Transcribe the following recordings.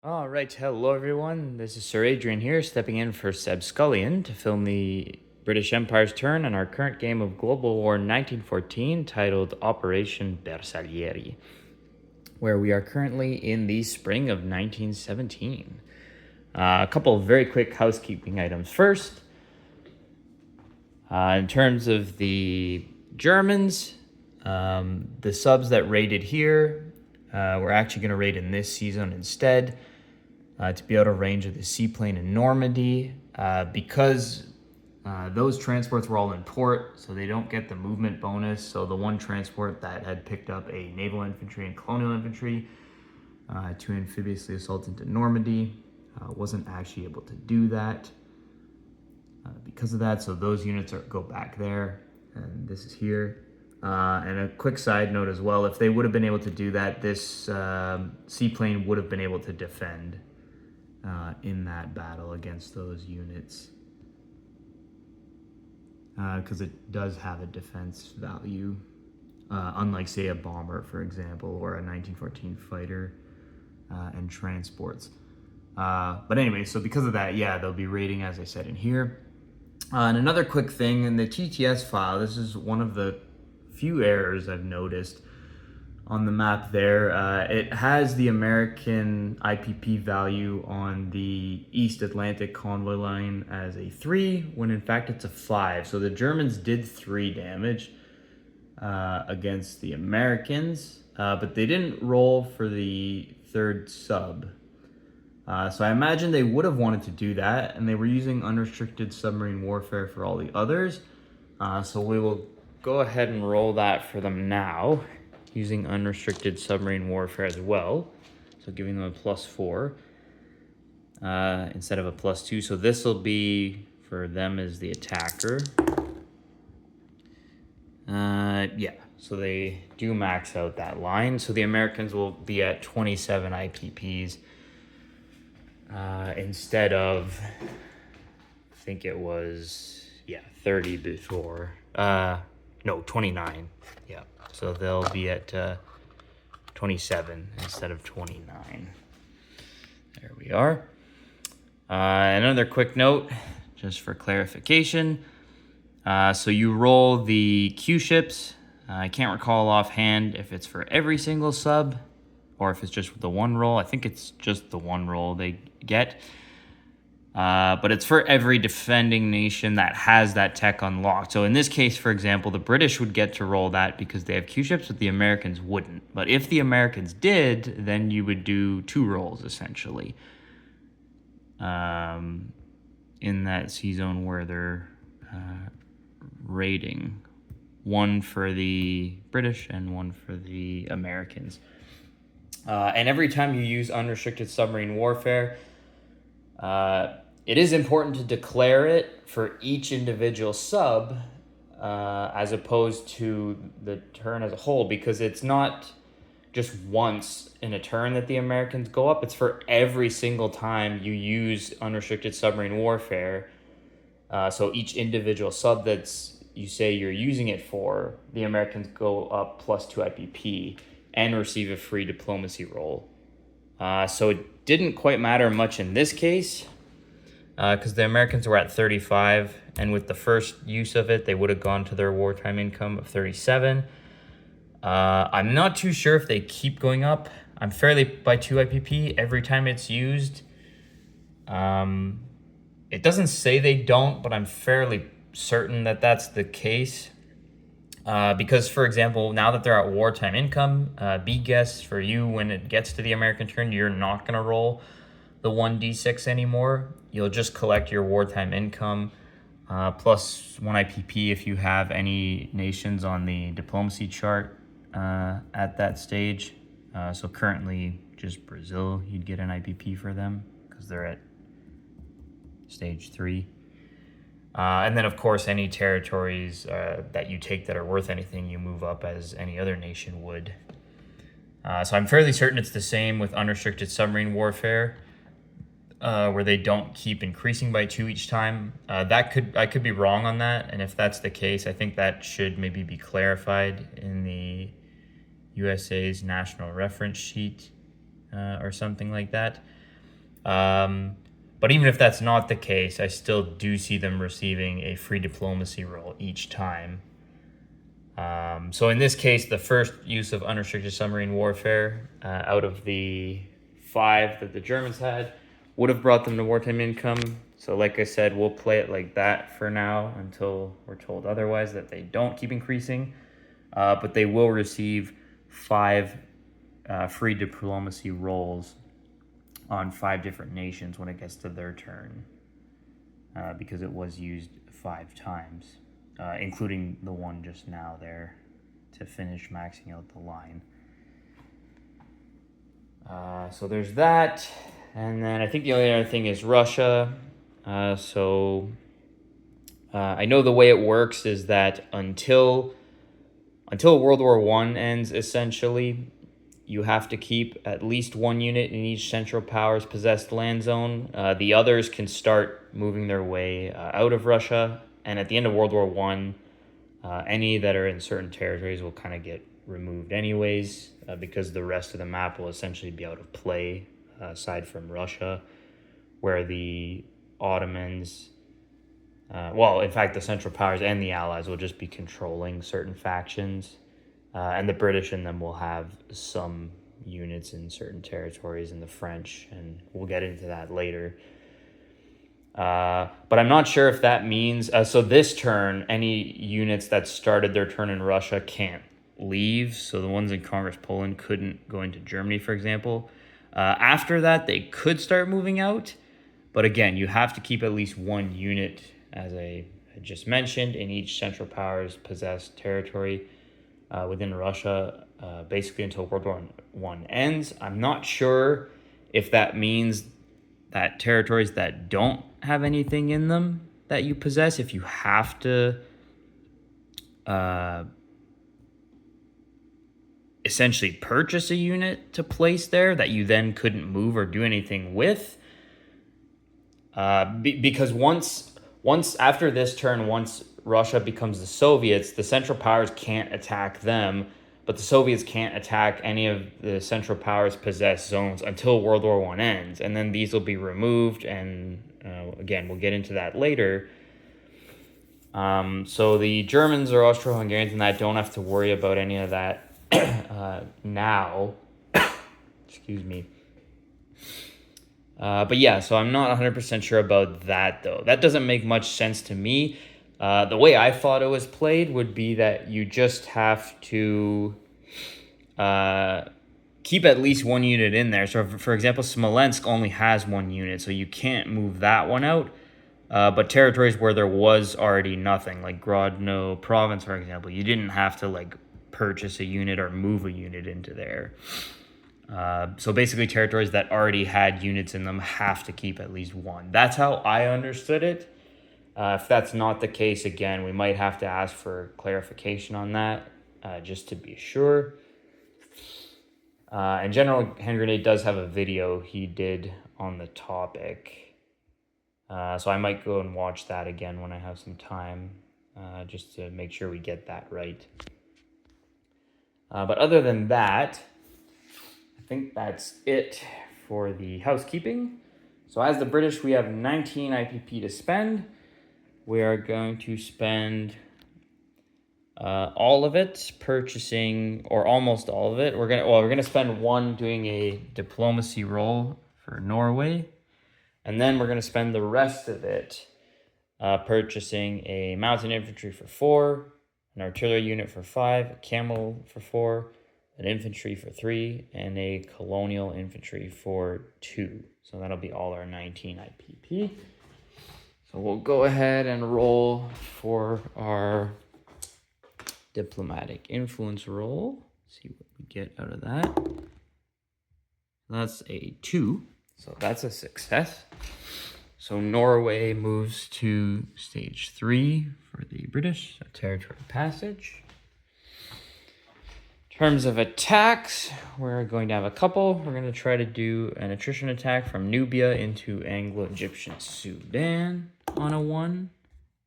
All right, hello everyone. This is Sir Adrian here, stepping in for Seb Scullion to film the British Empire's turn on our current game of Global War 1914 titled Operation Bersaglieri, where we are currently in the spring of 1917. A couple of very quick housekeeping items. First, in terms of the Germans, the subs that raided here, we're actually going to raid in this season instead. To be out of range of the seaplane in Normandy, because those transports were all in port, so they don't get the movement bonus. So the one transport that had picked up a naval infantry and colonial infantry to amphibiously assault into Normandy wasn't actually able to do that because of that. So those units go back there, and this is here. And a quick side note as well, if they would have been able to do that, this seaplane would have been able to defend in that battle against those units, because it does have a defense value, unlike, say, a bomber, for example, or a 1914 fighter and transports. But anyway, so because of that, yeah, they'll be raiding, as I said, in here. And another quick thing, in the TTS file, this is one of the few errors I've noticed on the map there. It has the American IPP value on the East Atlantic convoy line as a 3, when in fact it's a 5. So the Germans did 3 damage against the Americans, but they didn't roll for the third sub. So I imagine they would have wanted to do that, and they were using unrestricted submarine warfare for all the others. So we will go ahead and roll that for them now, using unrestricted submarine warfare as well. So giving them a +4 instead of a +2. So this will be for them as the attacker. Yeah, so they do max out that line. So the Americans will be at 27 IPPs instead of, I think it was, 30 before. No, 29. Yeah, so they'll be at 27 instead of 29. There we are. Another quick note, just for clarification. So you roll the Q ships. I can't recall offhand if it's for every single sub or if it's just the one roll. I think it's just the one roll they get. But it's for every defending nation that has that tech unlocked. So in this case, for example, the British would get to roll that because they have Q ships, but the Americans wouldn't. But if the Americans did, then you would do 2 rolls, essentially, in that sea zone where they're raiding. 1 for the British and 1 for the Americans. And every time you use unrestricted submarine warfare, it is important to declare it for each individual sub as opposed to the turn as a whole, because it's not just once in a turn that the Americans go up. It's for every single time you use unrestricted submarine warfare. So each individual sub that's you say you're using it for, the Americans go up +2 IPP and receive a free diplomacy roll. So it didn't quite matter much in this case, because the Americans were at 35, and with the first use of it, they would have gone to their wartime income of 37. I'm not too sure if they keep going up. I'm fairly by 2 IPP every time it's used. It doesn't say they don't, but I'm fairly certain that that's the case. Because, for example, now that they're at wartime income, be guess for you, when it gets to the American turn, you're not going to roll the 1d6 anymore. You'll just collect your wartime income plus 1 IPP if you have any nations on the diplomacy chart at that stage. So currently just Brazil, you'd get an IPP for them because they're at stage 3. And then, of course, any territories that you take that are worth anything, you move up as any other nation would. So I'm fairly certain it's the same with unrestricted submarine warfare, where they don't keep increasing by 2 each time. I could be wrong on that, and if that's the case, I think that should maybe be clarified in the USA's national reference sheet or something like that. But even if that's not the case, I still do see them receiving a free diplomacy role each time. So in this case, the first use of unrestricted submarine warfare out of the 5 that the Germans had would have brought them to wartime income. So like I said, we'll play it like that for now until we're told otherwise, that they don't keep increasing. But they will receive 5 free diplomacy roles on 5 different nations when it gets to their turn, because it was used 5 times, including the one just now there to finish maxing out the line. So there's that. And then I think the only other thing is Russia. I know the way it works is that until World War I ends, essentially, you have to keep at least 1 unit in each Central Powers possessed land zone. The others can start moving their way out of Russia. And at the end of World War I, any that are in certain territories will kind of get removed anyways, because the rest of the map will essentially be out of play, aside from Russia, where the Ottomans, in fact, the Central Powers and the Allies will just be controlling certain factions. And the British in them will have some units in certain territories, and the French, and we'll get into that later. But I'm not sure if that means... so this turn, any units that started their turn in Russia can't leave. So the ones in Congress Poland couldn't go into Germany, for example. After that, they could start moving out. But again, you have to keep at least 1 unit, as I just mentioned, in each Central Powers possessed territory within Russia, basically until World War I ends. I'm not sure if that means that territories that don't have anything in them that you possess, if you have to essentially purchase a unit to place there that you then couldn't move or do anything with. Because once after this turn, once Russia becomes the Soviets, the Central Powers can't attack them, but the Soviets can't attack any of the Central Powers possessed zones until World War I ends, and then these will be removed, and again, we'll get into that later. So the Germans or Austro-Hungarians and that don't have to worry about any of that now. Excuse me. But yeah, so I'm not 100% sure about that, though. That doesn't make much sense to me. The way I thought it was played would be that you just have to keep at least 1 unit in there. So, for example, Smolensk only has 1 unit, so you can't move that one out. But territories where there was already nothing, like Grodno province, for example, you didn't have to purchase a unit or move a unit into there. So basically territories that already had units in them have to keep at least 1. That's how I understood it. If that's not the case, again, we might have to ask for clarification on that, just to be sure. And General Hand Grenade does have a video he did on the topic. So I might go and watch that again when I have some time, just to make sure we get that right. But other than that, I think that's it for the housekeeping. So as the British, we have 19 IPP to spend. We are going to spend all of it purchasing, or almost all of it. We're gonna spend 1 doing a diplomacy role for Norway, and then we're gonna spend the rest of it purchasing a mountain infantry for 4, an artillery unit for 5, a camel for 4, an infantry for 3, and a colonial infantry for 2. So that'll be all our 19 IPP. So we'll go ahead and roll for our diplomatic influence roll. See what we get out of that. That's a 2, so that's a success. So Norway moves to stage 3 for the British, so territory passage. In terms of attacks, we're going to have a couple. We're going to try to do an attrition attack from Nubia into Anglo-Egyptian Sudan on a 1.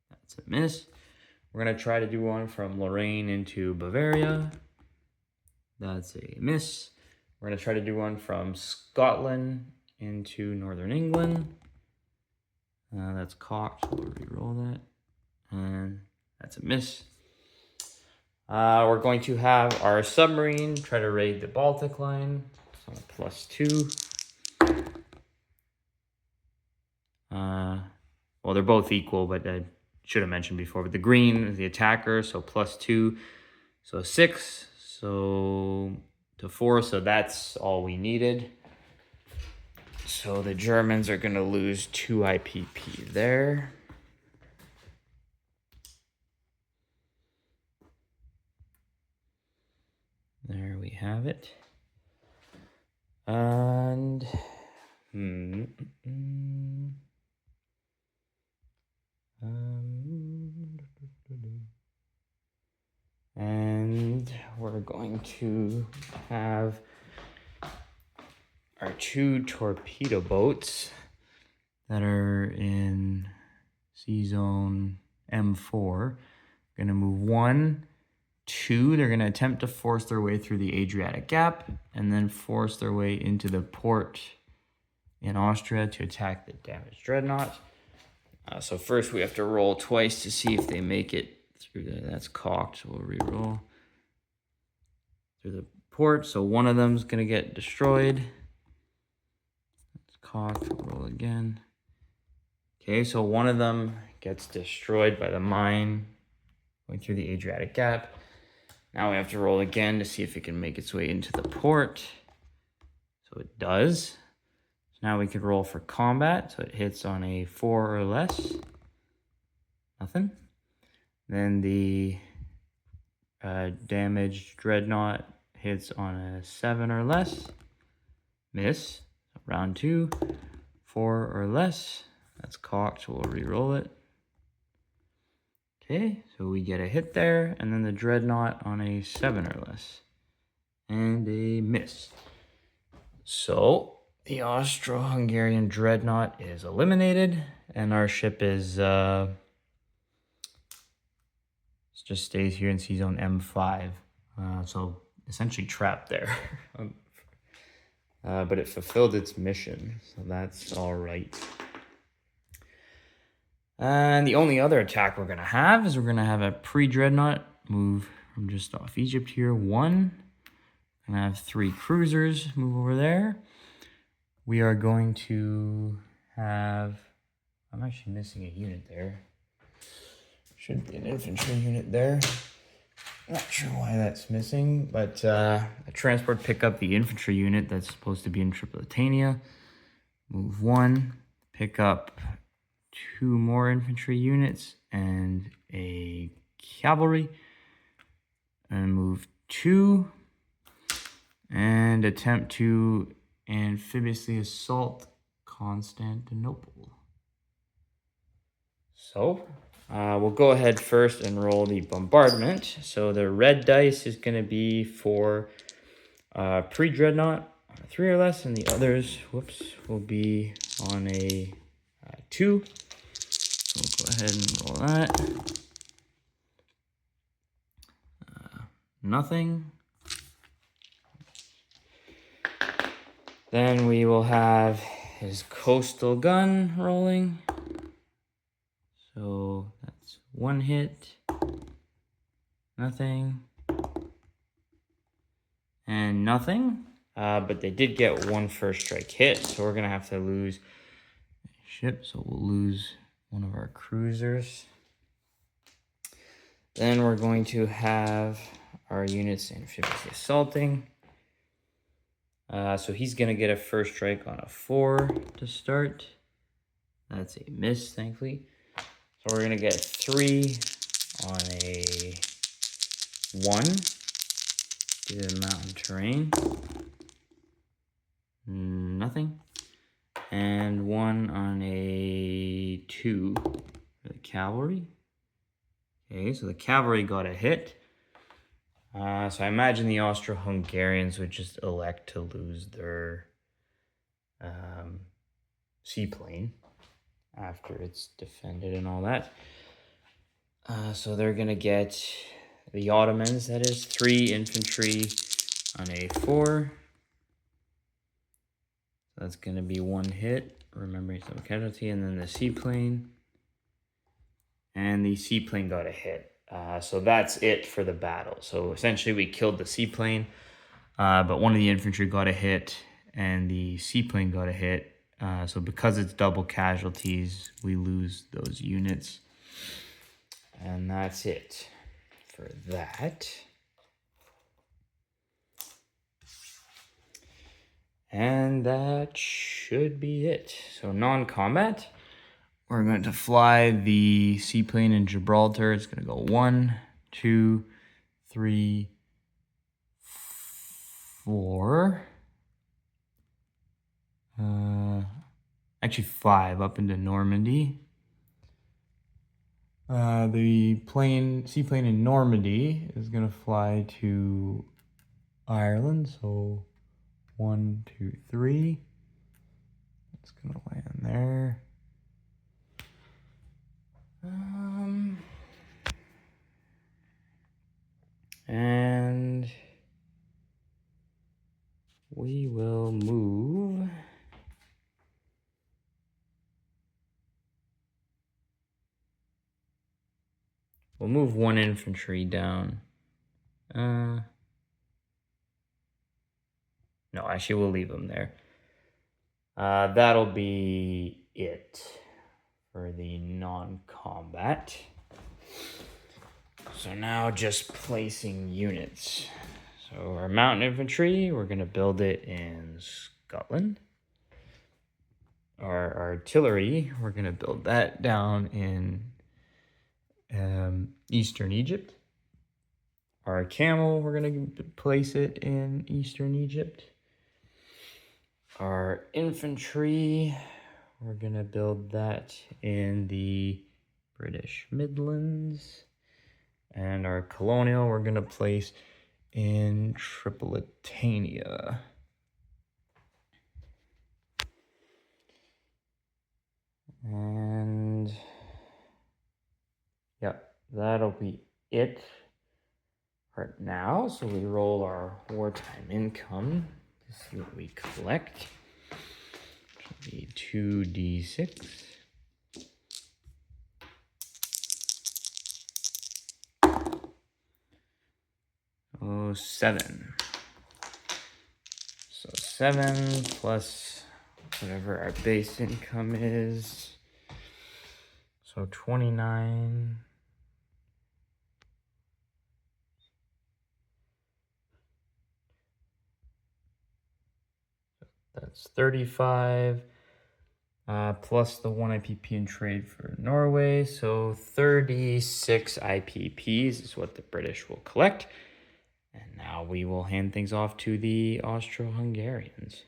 That's a miss. We're going to try to do one from Lorraine into Bavaria. That's a miss. We're going to try to do one from Scotland into northern England. That's cocked, so we'll re-roll that. And that's a miss. We're going to have our submarine try to raid the Baltic line. So +2. Well, they're both equal, but I should have mentioned before. But the green is the attacker, so +2. So 6. So to 4. So that's all we needed. So the Germans are going to lose 2 IPP there. There we have it. And and we're going to have our 2 torpedo boats that are in C zone M4. Going to move 1, 2. They're going to attempt to force their way through the Adriatic Gap and then force their way into the port in Austria to attack the damaged dreadnought. So first we have to roll twice to see if they make it through there. That's cocked, so we'll re-roll through the port. So one of them's going to get destroyed. It's cocked, we'll roll again. Okay, so one of them gets destroyed by the mine going through the Adriatic Gap. Now we have to roll again to see if it can make its way into the port. So it does. So now we could roll for combat. So it hits on a 4 or less. Nothing. Then the damaged dreadnought hits on a 7 or less. Miss. Round 2. 4 or less. That's cocked, so we'll re-roll it. Okay, so we get a hit there, and then the dreadnought on a 7 or less. And a miss. So the Austro-Hungarian dreadnought is eliminated, and our ship is just stays here in C zone M5. So essentially trapped there. But it fulfilled its mission, so that's all right. And the only other attack we're going to have is we're going to have a pre-dreadnought move from just off Egypt here. 1. And I have 3 cruisers move over there. We are going to have... I'm actually missing a unit there. Should be an infantry unit there. Not sure why that's missing, but a transport pick up the infantry unit that's supposed to be in Tripolitania. Move 1. Pick up 2 more infantry units and a cavalry. And move 2. And attempt to amphibiously assault Constantinople. So, we'll go ahead first and roll the bombardment. So the red dice is going to be for pre-dreadnought on a 3 or less, and the others, will be on a 2. So we'll go ahead and roll that. Nothing. Then we will have his coastal gun rolling. So that's 1 hit. Nothing. And nothing. But they did get 1 first strike hit, so we're going to have to lose a ship. So we'll lose one of our cruisers. Then we're going to have our units amphibious assaulting. So he's going to get a first strike on a 4 to start. That's a miss, thankfully. So we're going to get 3 on a 1 due to the mountain terrain. Nothing. And 1 on a 2 for the cavalry. Okay, so the cavalry got a hit. So I imagine the Austro-Hungarians would just elect to lose their seaplane after it's defended and all that. So they're going to get the Ottomans, that is, 3 infantry on a 4. that's going to be 1 hit, remembering some casualty, and then the seaplane. And the seaplane got a hit. So that's it for the battle. So essentially we killed the seaplane, but one of the infantry got a hit and the seaplane got a hit. So because it's double casualties, we lose those units. And that's it for that. And that should be it. So non-combat, we're going to fly the seaplane in Gibraltar. It's going to go 1, 2, 3, 4. Actually 5 up into Normandy. The seaplane in Normandy is going to fly to Ireland. So 1, 2, 3. It's going to land there. And we will move. We'll move 1 infantry down. No, actually, we'll leave them there. That'll be it for the non-combat. So now just placing units. So our mountain infantry, we're going to build it in Scotland. Our artillery, we're going to build that down in Eastern Egypt. Our camel, we're going to place it in Eastern Egypt. Our infantry, we're going to build that in the British Midlands. And our colonial, we're going to place in Tripolitania. And yep, that'll be it right now. So we roll our wartime income to see what we collect. It'll be 2d6. Oh, 7. So 7 plus whatever our base income is. So 29. That's 35. Plus the 1 IPP in trade for Norway. So 36 IPPs is what the British will collect. And now we will hand things off to the Austro-Hungarians.